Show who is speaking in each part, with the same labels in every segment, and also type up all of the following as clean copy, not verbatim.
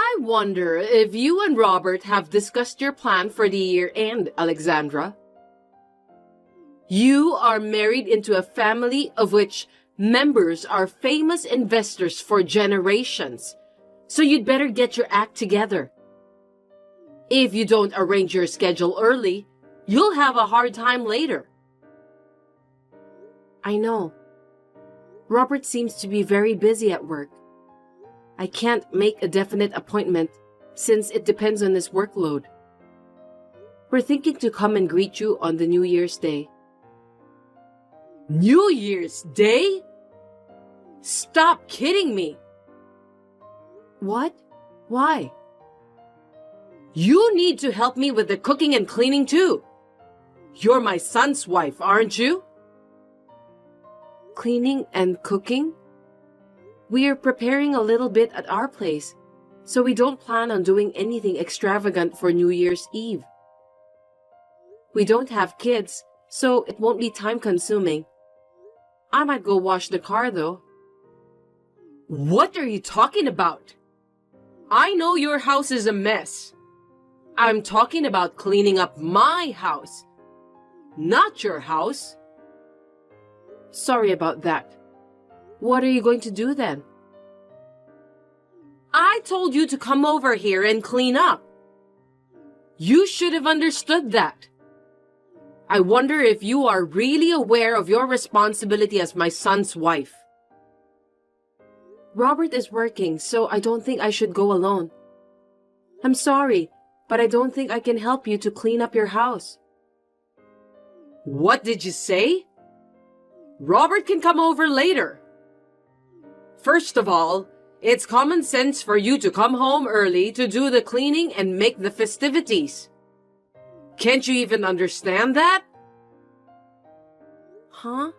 Speaker 1: I wonder if you and Robert have discussed your plan for the year end, Alexandra. You are married into a family of which members are famous investors for generations, so you'd better get your act together. If you don't arrange your schedule early, you'll have a hard time later. I know. Robert seems to be very busy at work. I can't make a definite appointment since it depends on his workload. We're thinking to come and greet you on the New Year's Day. New Year's Day? Stop kidding me! What? Why? You need to help me with the cooking and cleaning too. You're my son's wife, aren't you? Cleaning and cooking? We are preparing a little bit at our place, so we don't plan on doing anything extravagant for New Year's Eve. We don't have kids, so it won't be time-consuming. I might go wash the car, though. What are you talking about? I know your house is a mess. I'm talking about cleaning up my house, not your house. Sorry about that. What are you going to do then? I told you to come over here and clean up. You should have understood that. I wonder if you are really aware of your responsibility as my son's wife. Robert is working, so I don't think I should go alone. I'm sorry, but I don't think I can help you to clean up your house. What did you say? Robert can come over later. First of all, it's common sense for you to come home early to do the cleaning and make the festivities. Can't you even understand that? Huh?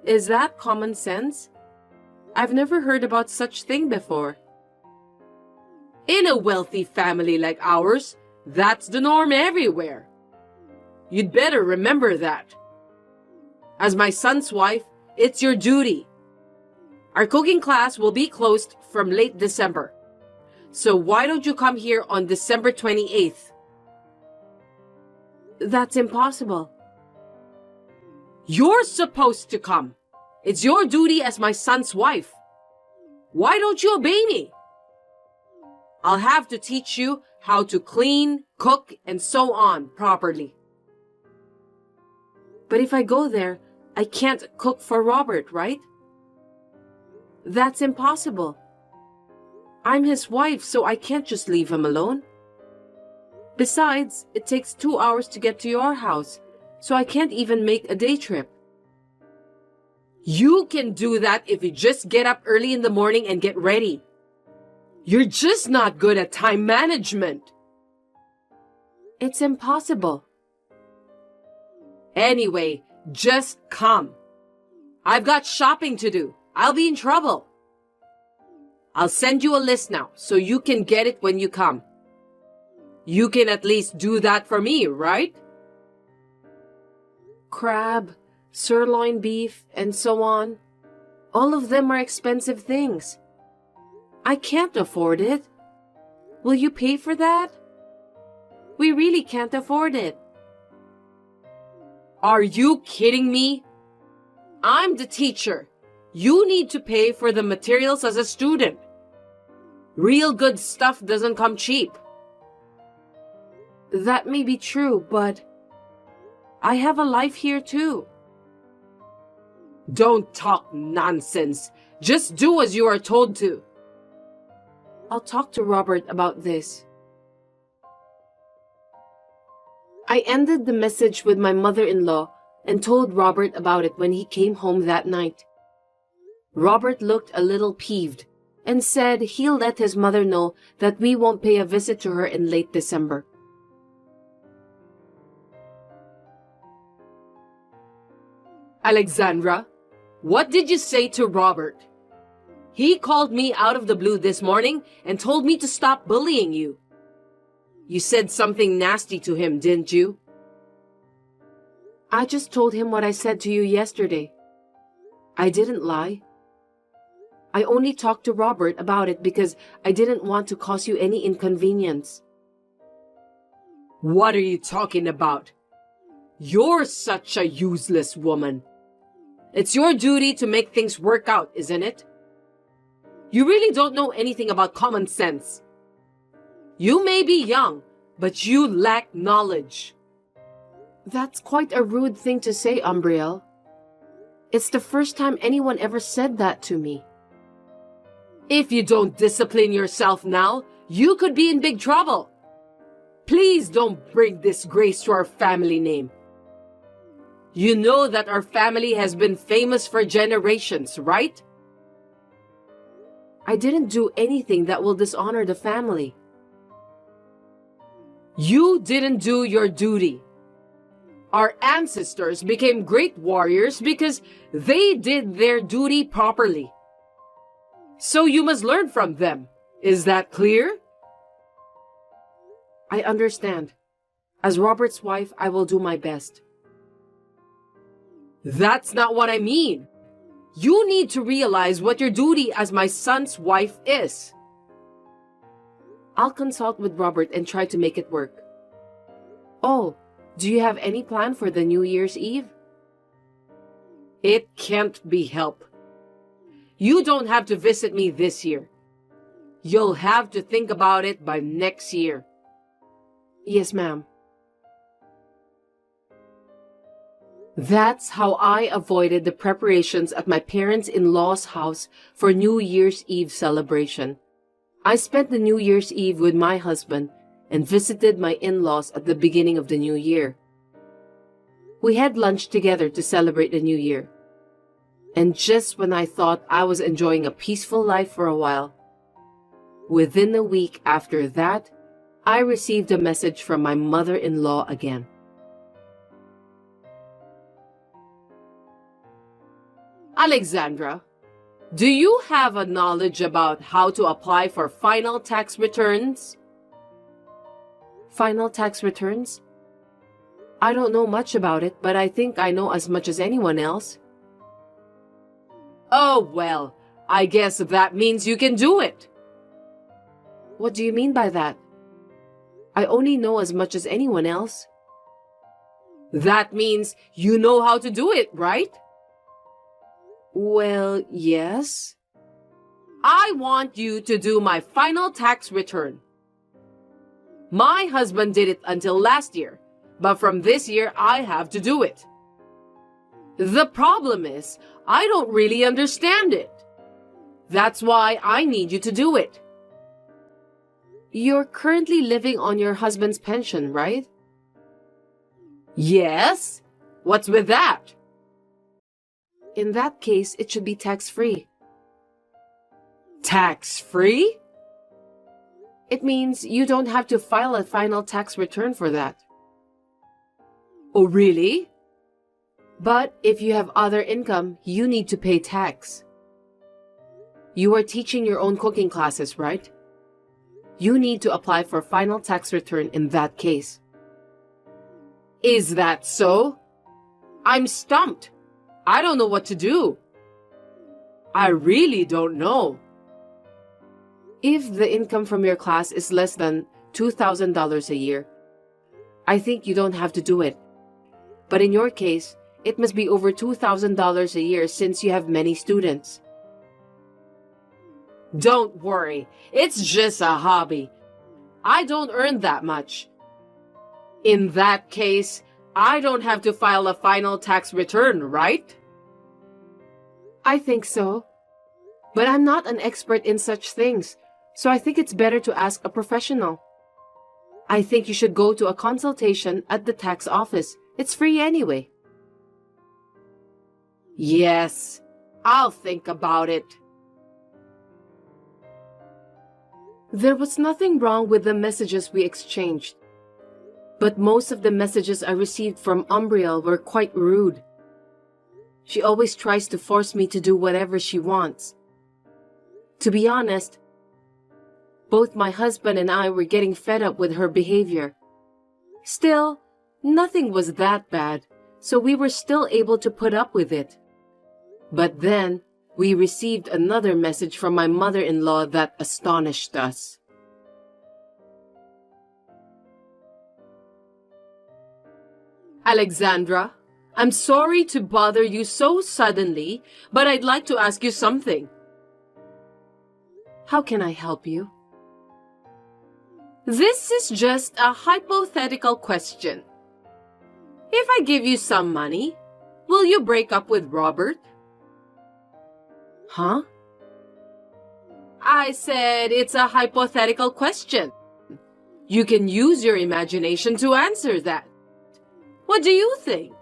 Speaker 1: Is that common sense? I've never heard about such thing before. In a wealthy family like ours, that's the norm everywhere. You'd better remember that. As my son's wife, it's your duty. Our cooking class will be closed from late December. So why don't you come here on December 28th? That's impossible. You're supposed to come. It's your duty as my son's wife. Why don't you obey me? I'll have to teach you how to clean, cook, and so on properly. But if I go there, I can't cook for Robert, right? That's impossible. I'm his wife, so I can't just leave him alone. Besides, it takes 2 hours to get to your house, so I can't even make a day trip. You can do that if you just get up early in the morning and get ready. You're just not good at time management. It's impossible. Anyway, just come. I've got shopping to do. I'll be in trouble. I'll send you a list now so you can get it when you come. You can at least do that for me, right? Crab, sirloin beef, and so on. All of them are expensive things. I can't afford it. Will you pay for that? We really can't afford it. Are you kidding me? I'm the teacher. You need to pay for the materials as a student. Real good stuff doesn't come cheap. That may be true, but I have a life here too. Don't talk nonsense. Just do as you are told to. I'll talk to Robert about this. I ended the message with my mother-in-law and told Robert about it when he came home that night. Robert looked a little peeved and said he'll let his mother know that we won't pay a visit to her in late December. Alexandra, what did you say to Robert? He called me out of the blue this morning and told me to stop bullying you. You said something nasty to him, didn't you? I just told him what I said to you yesterday. I didn't lie. I only talked to Robert about it because I didn't want to cause you any inconvenience.
Speaker 2: What are you talking about? You're such a useless woman. It's your duty to make things work out, isn't it? You really don't know anything about common sense. You may be young, but you lack knowledge.
Speaker 1: That's quite a rude thing to say, Umbriel. It's the first time anyone ever said that to me.
Speaker 2: If you don't discipline yourself now, you could be in big trouble. Please don't bring disgrace to our family name. You know that our family has been famous for generations, right?
Speaker 1: I didn't do anything that will dishonor the family.
Speaker 2: You didn't do your duty. Our ancestors became great warriors because they did their duty properly. So you must learn from them. Is that clear?
Speaker 1: I understand. As Robert's wife, I will do my best.
Speaker 2: That's not what I mean. You need to realize what your duty as my son's wife is.
Speaker 1: I'll consult with Robert and try to make it work. Oh, do you have any plan for the New Year's Eve?
Speaker 2: It can't be helped. You don't have to visit me this year. You'll have to think about it by next year.
Speaker 1: Yes, ma'am.
Speaker 2: That's how I avoided the preparations at my parents-in-law's house for New Year's Eve celebration. I spent the New Year's Eve with my husband and visited my in-laws at the beginning of the new year. We had lunch together to celebrate the new year. And just when I thought I was enjoying a peaceful life for a while, within a week after that, I received a message from my mother-in-law again. Alexandra, do you have a knowledge about how to apply for final tax returns?
Speaker 1: Final tax returns? I don't know much about it, but I think I know as much as anyone else.
Speaker 2: Oh, well, I guess that means you can do it.
Speaker 1: What do you mean by that? I only know as much as anyone else.
Speaker 2: That means you know how to do it, right?
Speaker 1: Well, yes.
Speaker 2: I want you to do my final tax return. My husband did it until last year, but from this year I have to do it. The problem is, I don't really understand it. That's why I need you to do it.
Speaker 1: You're currently living on your husband's pension, right?
Speaker 2: Yes. What's with that?
Speaker 1: In that case, it should be tax-free.
Speaker 2: Tax-free?
Speaker 1: It means you don't have to file a final tax return for that.
Speaker 2: Oh, really?
Speaker 1: But if you have other income, you need to pay tax. You are teaching your own cooking classes, right? You need to apply for final tax return in that case.
Speaker 2: Is that so? I'm stumped. I don't know what to do. I really don't know.
Speaker 1: If the income from your class is less than $2,000 a year, I think you don't have to do it. But in your case, it must be over $2,000 a year since you have many students.
Speaker 2: Don't worry, it's just a hobby. I don't earn that much. In that case, I don't have to file a final tax return, right?
Speaker 1: I think so. But I'm not an expert in such things, so I think it's better to ask a professional. I think you should go to a consultation at the tax office. It's free anyway.
Speaker 2: Yes, I'll think about it.
Speaker 1: There was nothing wrong with the messages we exchanged. But most of the messages I received from Umbriel were quite rude. She always tries to force me to do whatever she wants. To be honest, both my husband and I were getting fed up with her behavior. Still, nothing was that bad, so we were still able to put up with it. But then,
Speaker 2: we received another message from my mother-in-law that astonished us. Alexandra, I'm sorry to bother you so suddenly, but I'd like to ask you something. How can I help you? This is just a hypothetical question. If I give you some money, will you break up with Robert? Huh? I said it's a hypothetical question. You can use your imagination to answer that. What do you think?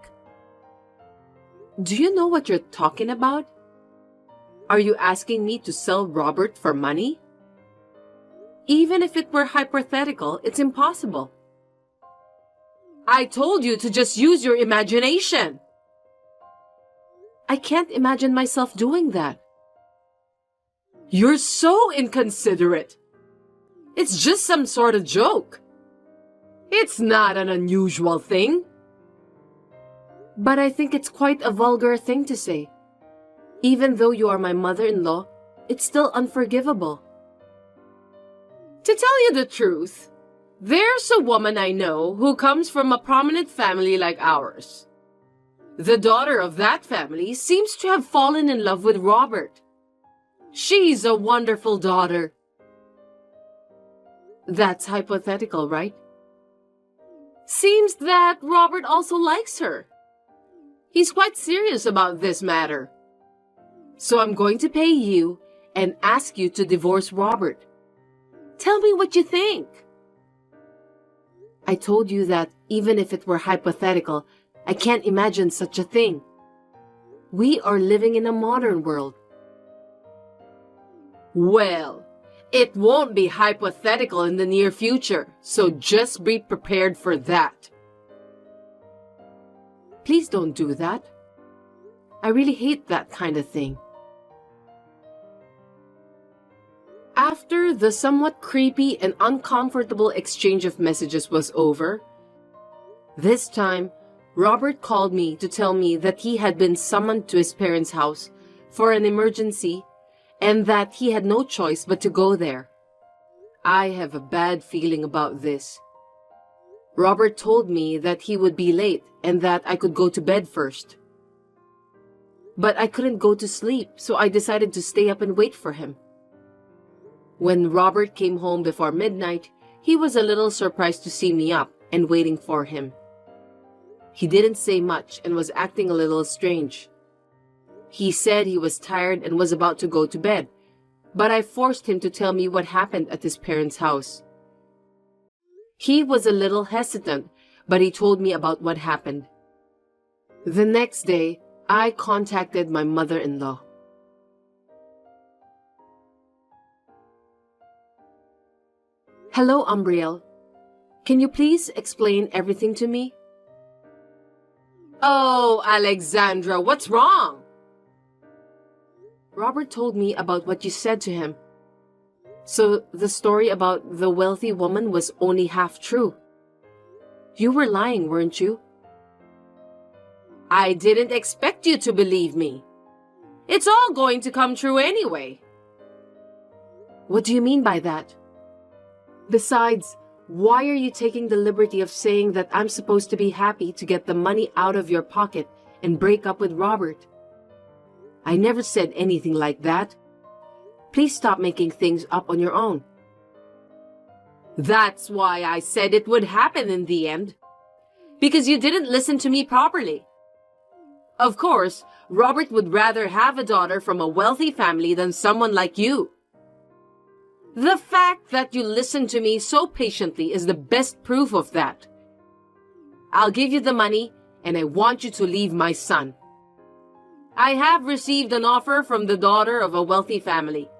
Speaker 2: Do you know what you're talking about? Are you asking me to sell Robert for money? Even if it were hypothetical, it's impossible. I told you to just use your imagination. I can't imagine myself doing that. You're so inconsiderate. It's just some sort of joke. It's not an unusual thing. But I think it's quite a vulgar thing to say. Even though you are my mother-in-law, it's still unforgivable. To tell you the truth, there's a woman I know who comes from a prominent family like ours. The daughter of that family seems to have fallen in love with Robert. She's a wonderful daughter. That's hypothetical, right? Seems that Robert also likes her. He's quite serious about this matter. So I'm going to pay you and ask you to divorce Robert. Tell me what you think. I told you that even if it were hypothetical, I can't imagine such a thing. We are living in a modern world. Well, it won't be hypothetical in the near future, so just be prepared for that. Please don't do that. I really hate that kind of thing. After the somewhat creepy and uncomfortable exchange of messages was over, this time, Robert called me to tell me that he had been summoned to his parents' house for an emergency and that he had no choice but to go there. I have a bad feeling about this. Robert told me that he would be late and that I could go to bed first. But I couldn't go to sleep, so I decided to stay up and wait for him. When Robert came home before midnight, he was a little surprised to see me up and waiting for him. He didn't say much and was acting a little strange. He said he was tired and was about to go to bed, but I forced him to tell me what happened at his parents' house. He was a little hesitant, but he told me about what happened. The next day, I contacted my mother-in-law. Hello, Umbriel. Can you please explain everything to me? Oh, Alexandra, what's wrong? Robert told me about what you said to him. So the story about the wealthy woman was only half true. You were lying, weren't you? I didn't expect you to believe me. It's all going to come true anyway. What do you mean by that? Besides, why are you taking the liberty of saying that I'm supposed to be happy to get the money out of your pocket and break up with Robert? I never said anything like that. Please stop making things up on your own. That's why I said it would happen in the end. Because you didn't listen to me properly. Of course, Robert would rather have a daughter from a wealthy family than someone like you. The fact that you listened to me so patiently is the best proof of that. I'll give you the money, and I want you to leave my son. I have received an offer from the daughter of a wealthy family.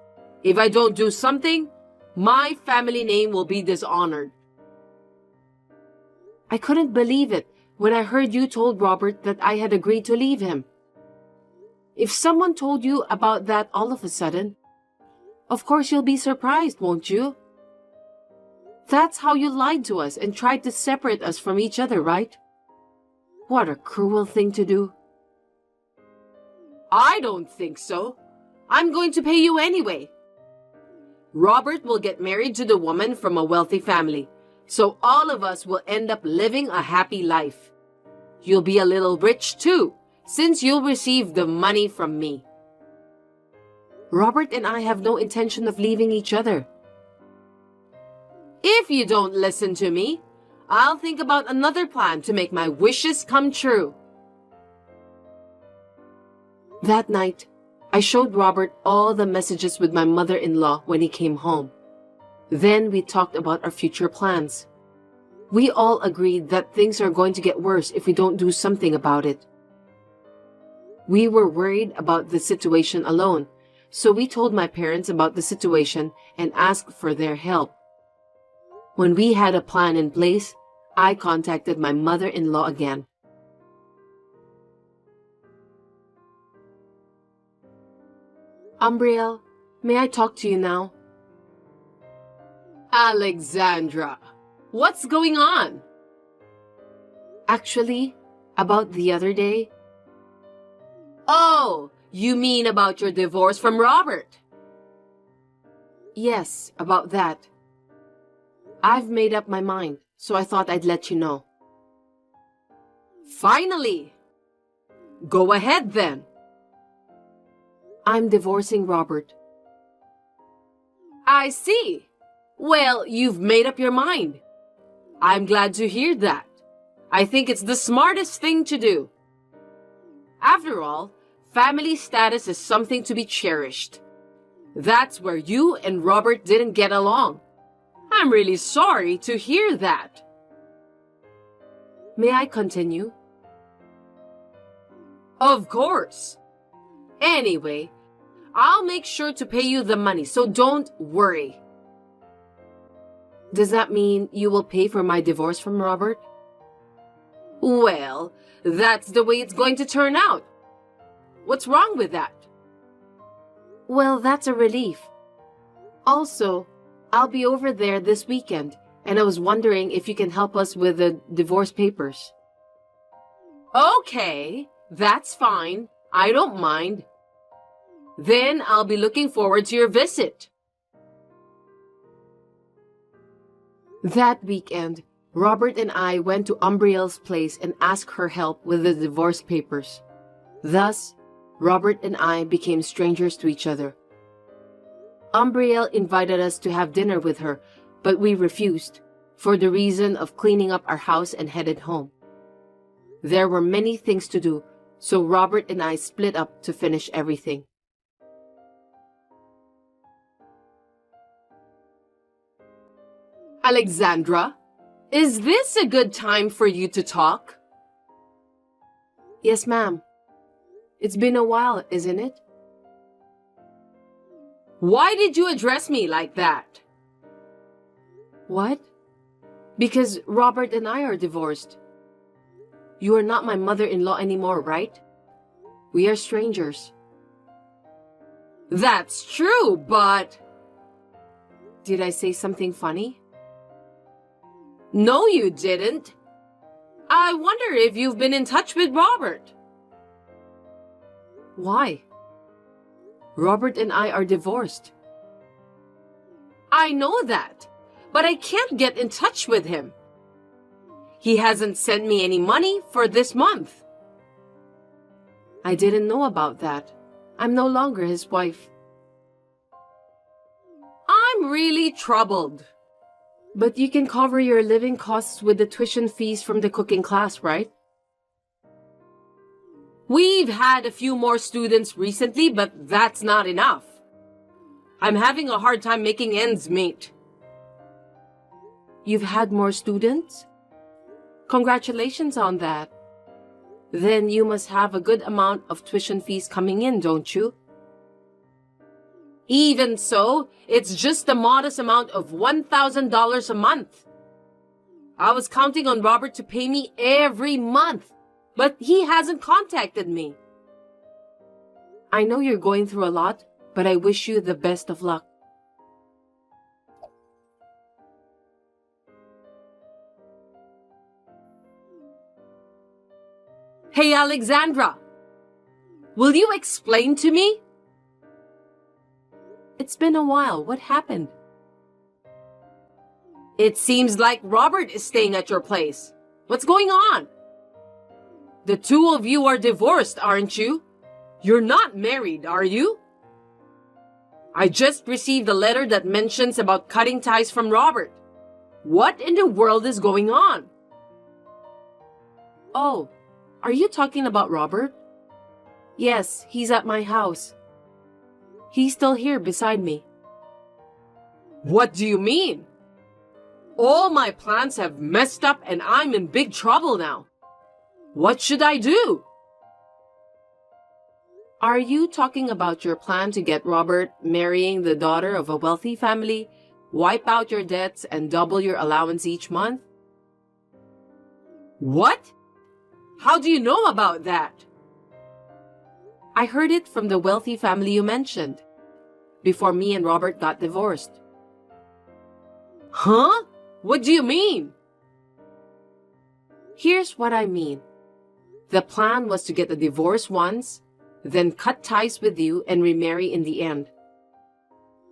Speaker 2: If I don't do something, my family name will be dishonored. I couldn't believe it when I heard you told Robert that I had agreed to leave him. If someone told you about that all of a sudden, of course you'll be surprised, won't you? That's how you lied to us and tried to separate us from each other, right? What a cruel thing to do. I don't think so. I'm going to pay you anyway. Robert will get married to the woman from a wealthy family, so all of us will end up living a happy life. You'll be a little rich too, since you'll receive the money from me. Robert and I have no intention of leaving each other. If you don't listen to me, I'll think about another plan to make my wishes come true. That night, I showed Robert all the messages with my mother-in-law when he came home. Then we talked about our future plans. We all agreed that things are going to get worse if we don't do something about it. We were worried about the situation alone, so we told my parents about the situation and asked for their help. When we had a plan in place, I contacted my mother-in-law again. Umbriel, may I talk to you now? Alexandra, what's going on? Actually, about the other day. Oh, you mean about your divorce from Robert? Yes, about that. I've made up my mind, so I thought I'd let you know. Finally! Go ahead then. I'm divorcing Robert. I see. Well, you've made up your mind. I'm glad to hear that. I think it's the smartest thing to do. After all, family status is something to be cherished. That's where you and Robert didn't get along. I'm really sorry to hear that. May I continue? Of course. Anyway, I'll make sure to pay you the money, so don't worry. Does that mean you will pay for my divorce from Robert? Well, that's the way it's going to turn out. What's wrong with that? Well, that's a relief. Also, I'll be over there this weekend, and I was wondering if you can help us with the divorce papers. Okay, that's fine. I don't mind. Then I'll be looking forward to your visit. That weekend, Robert and I went to Umbriel's place and asked her help with the divorce papers. Thus, Robert and I became strangers to each other. Umbriel invited us to have dinner with her, but we refused, for the reason of cleaning up our house and headed home. There were many things to do, so Robert and I split up to finish everything. Alexandra, is this a good time for you to talk? Yes, ma'am. It's been a while, isn't it? Why did you address me like that? What? Because Robert and I are divorced. You are not my mother-in-law anymore, right? We are strangers. That's true, but... Did I say something funny? No, you didn't. I wonder if you've been in touch with Robert. Why? Robert and I are divorced. I know that, but I can't get in touch with him. He hasn't sent me any money for this month. I didn't know about that. I'm no longer his wife. I'm really troubled. But you can cover your living costs with the tuition fees from the cooking class, right? We've had a few more students recently, but that's not enough. I'm having a hard time making ends meet. You've had more students? Congratulations on that. Then you must have a good amount of tuition fees coming in, don't you? Even so, it's just a modest amount of $1,000 a month. I was counting on Robert to pay me every month, but he hasn't contacted me. I know you're going through a lot, but I wish you the best of luck. Hey, Alexandra, will you explain to me? It's been a while. What happened?
Speaker 1: It seems like Robert is staying at your place. What's going on? The two of you are divorced, aren't you? You're not married, are you? I just received a letter that mentions about cutting ties from Robert. What in the world is going on?
Speaker 2: Oh, are you talking about Robert? Yes, he's at my house. He's still here beside me.
Speaker 1: What do you mean? All my plans have messed up and I'm in big trouble now. What should I do?
Speaker 2: Are you talking about your plan to get Robert marrying the daughter of a wealthy family, wipe out your debts, and double your allowance each month?
Speaker 1: What? How do you know about that?
Speaker 2: I heard it from the wealthy family you mentioned, before me and Robert got divorced.
Speaker 1: Huh? What do you mean?
Speaker 2: Here's what I mean. The plan was to get a divorce once, then cut ties with you and remarry in the end.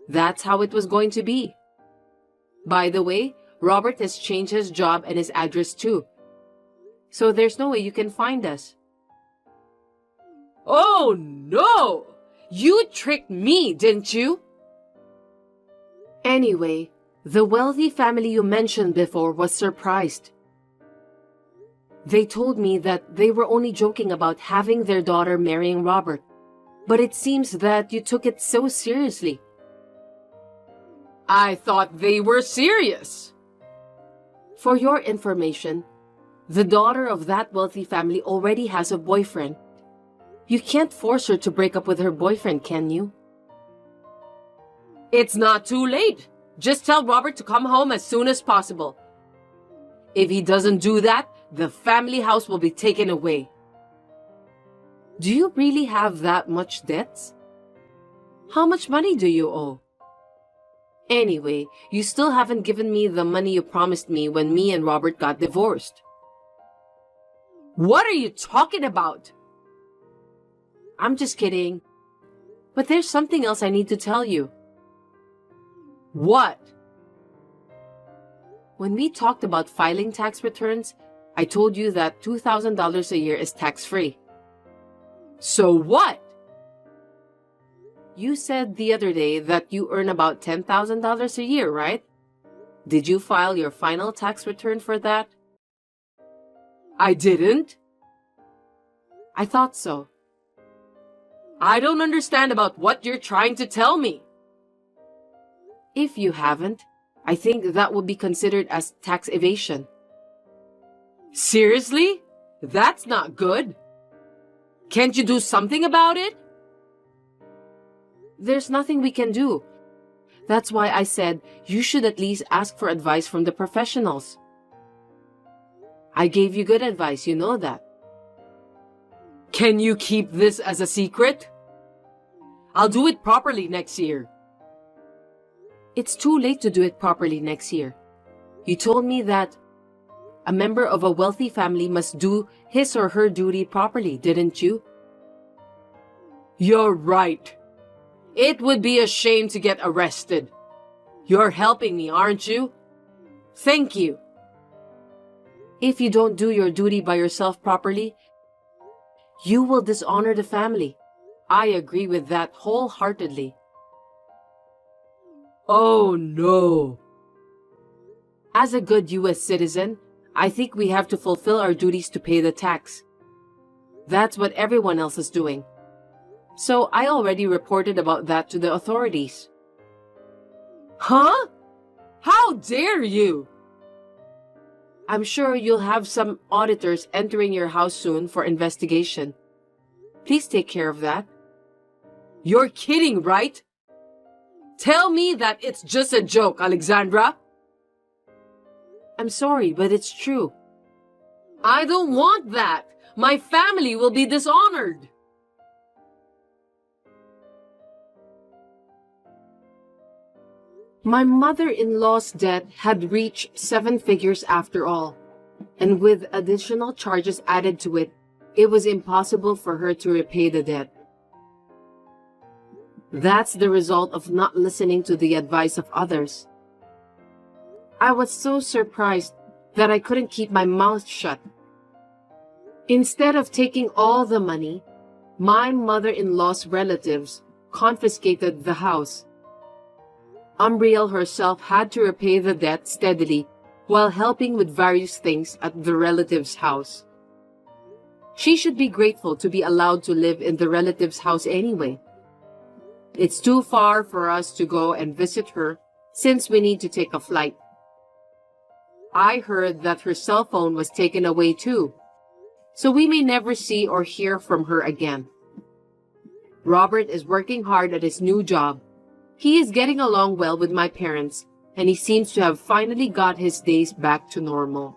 Speaker 2: That's how it was going to be. By the way, Robert has changed his job and his address too. So there's no way you can find us.
Speaker 1: Oh no! You tricked me, didn't you?
Speaker 2: Anyway, the wealthy family you mentioned before was surprised. They told me that they were only joking about having their daughter marrying Robert, but it seems that you took it so seriously.
Speaker 1: I thought they were serious.
Speaker 2: For your information, the daughter of that wealthy family already has a boyfriend. You can't force her to break up with her boyfriend, can you?
Speaker 1: It's not too late. Just tell Robert to come home as soon as possible. If he doesn't do that, the family house will be taken away.
Speaker 2: Do you really have that much debts? How much money do you owe? Anyway, you still haven't given me the money you promised me when me and Robert got divorced.
Speaker 1: What are you talking about?
Speaker 2: I'm just kidding. But there's something else I need to tell you.
Speaker 1: What?
Speaker 2: When we talked about filing tax returns, I told you that $2,000 a year is tax-free.
Speaker 1: So what?
Speaker 2: You said the other day that you earn about $10,000 a year, right? Did you file your final tax return for that?
Speaker 1: I didn't.
Speaker 2: I thought so.
Speaker 1: I don't understand about what you're trying to tell me.
Speaker 2: If you haven't, I think that would be considered as tax evasion.
Speaker 1: Seriously? That's not good. Can't you do something about it?
Speaker 2: There's nothing we can do. That's why I said you should at least ask for advice from the professionals. I gave you good advice, you know that.
Speaker 1: Can you keep this as a secret? I'll do it properly next year.
Speaker 2: It's too late to do it properly next year. You told me that a member of a wealthy family must do his or her duty properly, didn't you?
Speaker 1: You're right. It would be a shame to get arrested. You're helping me, aren't you? Thank you.
Speaker 2: If you don't do your duty by yourself properly, you will dishonor the family. I agree with that wholeheartedly.
Speaker 1: Oh no.
Speaker 2: As a good U.S. citizen, I think we have to fulfill our duties to pay the tax. That's what everyone else is doing. So I already reported about that to the authorities.
Speaker 1: Huh? How dare you?
Speaker 2: I'm sure you'll have some auditors entering your house soon for investigation. Please take care of that.
Speaker 1: You're kidding, right? Tell me that it's just a joke, Alexandra.
Speaker 2: I'm sorry, but it's true.
Speaker 1: I don't want that. My family will be dishonored.
Speaker 2: My mother-in-law's debt had reached 7 figures after all, and with additional charges added to it, it was impossible for her to repay the debt. That's the result of not listening to the advice of others. I was so surprised that I couldn't keep my mouth shut. Instead of taking all the money, my mother-in-law's relatives confiscated the house. Umbriel herself had to repay the debt steadily while helping with various things at the relative's house. She should be grateful to be allowed to live in the relative's house anyway. It's too far for us to go and visit her since we need to take a flight. I heard that her cell phone was taken away too, so we may never see or hear from her again. Robert is working hard at his new job. He is getting along well with my parents, and he seems to have finally got his days back to normal.